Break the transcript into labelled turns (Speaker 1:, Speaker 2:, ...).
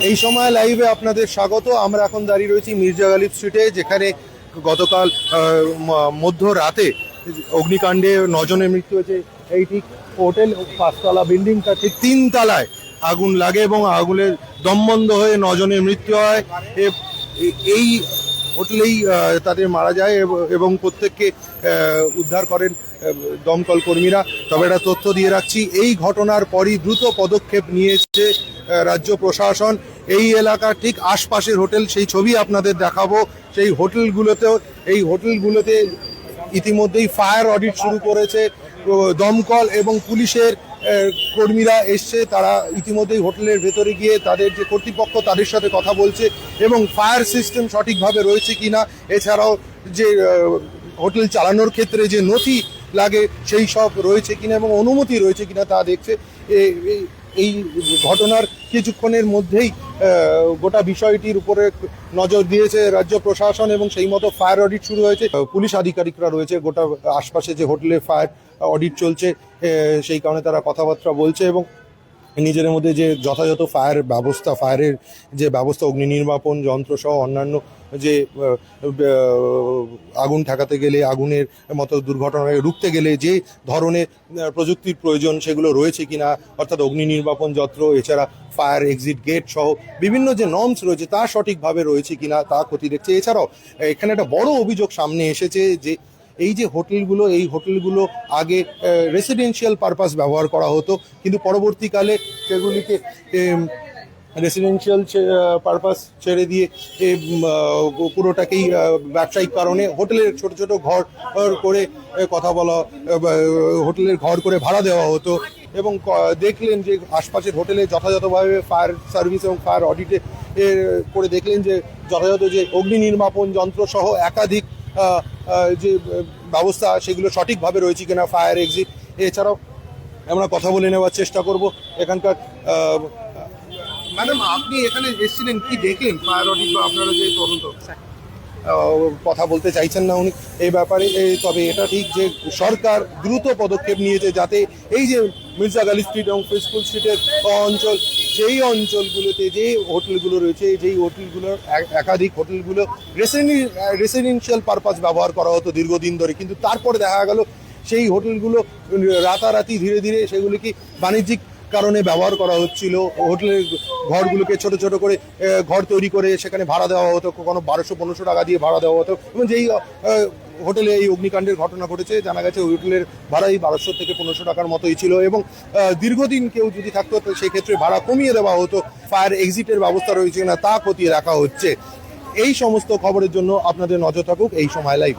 Speaker 1: এই সময় লাইভে আপনাদের স্বাগত। আমরা এখন দাঁড়িয়ে রয়েছি মির্জা গালিব স্ট্রিটে, যেখানে গতকাল মধ্যরাতে অগ্নিকাণ্ডে 9 জনের মৃত্যু হয়েছে। এই ঠিক হোটেল 5তলা বিল্ডিংটা ঠিক 3 তলায় আগুন লাগে এবং আগুনের দমবন্ধ হয়ে 9 জনের মৃত্যু হয়। এই হোটেলেই তাদের মারা যায় এবং প্রত্যেককে উদ্ধার করেন দমকল কর্মীরা। তবে একটা তথ্য দিয়ে রাখছি, এই ঘটনার পরই দ্রুত পদক্ষেপ নিয়েছে রাজ্য প্রশাসন। এই এলাকার ঠিক আশপাশের হোটেল, সেই ছবি আপনাদের দেখাবো। সেই হোটেলগুলোতে ইতিমধ্যেই ফায়ার অডিট শুরু করেছে। দমকল এবং পুলিশের কর্মীরা এসছে, তারা ইতিমধ্যেই হোটেলের ভেতরে গিয়ে তাদের যে কর্তৃপক্ষ তাদের সাথে কথা বলছে এবং ফায়ার সিস্টেম সঠিকভাবে রয়েছে কিনা, এছাড়াও যে হোটেল চালানোর ক্ষেত্রে যে নথি লাগে সেই সব রয়েছে কিনা এবং অনুমতি রয়েছে কিনা তা দেখছে। এই ঘটনার কিছুক্ষণের মধ্যেই গোটা বিষয়টির উপরে নজর দিয়েছে রাজ্য প্রশাসন এবং সেই মতো ফায়ার অডিট শুরু হয়েছে। পুলিশ আধিকারিকরা রয়েছে, গোটা আশপাশে যে হোটেলে ফায়ার অডিট চলছে সেই কারণে তারা কথাবার্তা বলছে এবং নিজেদের মধ্যে যে যথাযথ ফায়ারের যে ব্যবস্থা, অগ্নি নির্বাপন যন্ত্র সহ অন্যান্য যে আগুন ঠেকাতে গেলে, আগুনের মতো দুর্ঘটনাকে রুখতে গেলে যে ধরনের প্রযুক্তির প্রয়োজন সেগুলো রয়েছে কিনা, অর্থাৎ অগ্নি নির্বাপন যন্ত্র, এছাড়া ফায়ার এক্সিট গেট সহ বিভিন্ন যে নর্মস রয়েছে তা সঠিকভাবে রয়েছে কিনা তা খতিয়ে দেখছে। এছাড়াও এখানে একটা বড় অভিযোগ সামনে এসেছে যে এই যে হোটেলগুলো আগে রেসিডেন্সিয়াল পারপাস ব্যবহার করা হতো, কিন্তু পরবর্তীকালে সেগুলিকে রেসিডেন্সিয়াল পারপাস ছেড়ে দিয়ে পুরোটাকেই ব্যবসায়িক কারণে হোটেলের ছোট ছোট ঘর করে হোটেলের ঘর করে ভাড়া দেওয়া হতো এবং দেখলেন যে আশপাশের হোটেলে যথাযথভাবে ফায়ার সার্ভিস এবং ফায়ার অডিটে করে দেখলেন যে যথাযথ যে অগ্নি নির্বাপন যন্ত্র সহ একাধিক যে ব্যবস্থা সেগুলো সঠিকভাবে রয়েছে কিনা, ফায়ার এক্সিট। এছাড়াও আমরা কথা বলে নেওয়ার চেষ্টা করব এখানকার। ম্যাডাম, আপনি এখানে এসেছিলেন, কি দেখলেন ফায়ার অডিট বা আপনারা যে তদন্ত? কথা বলতে চাইছেন না উনি এই ব্যাপারে। তবে এটা ঠিক যে সরকার দ্রুত পদক্ষেপ নিয়েছে যাতে এই যে মির্জা গালিব স্ট্রিট এবং ফেস্টুন স্ট্রিটের অঞ্চল, সেই অঞ্চলগুলোতে যে হোটেলগুলো রয়েছে, যেই হোটেলগুলোর একাধিক হোটেলগুলো রেসিডেন্সিয়াল পারপাস ব্যবহার করা হতো দীর্ঘদিন ধরে, কিন্তু তারপরে দেখা গেল সেই হোটেলগুলো রাতারাতি ধীরে ধীরে সেগুলিকে বাণিজ্যিক কারণে ব্যবহার করা হচ্ছিল। হোটেলের ঘরগুলোকে ছোট ছোট করে ঘর তৈরি করে সেখানে ভাড়া দেওয়া হতো, কখনো 1200-1500 টাকা দিয়ে ভাড়া দেওয়া হতো এবং যেই হোটেলে এই অগ্নিকাণ্ডের ঘটনা ঘটেছে জানা গেছে ওই হোটেলের ভাড়াই 1200 থেকে 1500 টাকার মতোই ছিল এবং দীর্ঘদিন কেউ যদি থাকতো সেক্ষেত্রে ভাড়া কমিয়ে দেওয়া হতো। ফায়ার এক্সিটের ব্যবস্থা রয়েছে না তা খতিয়ে রাখা হচ্ছে। এই সমস্ত খবরের জন্য আপনাদের নজর থাকুক এই সময় লাইভ।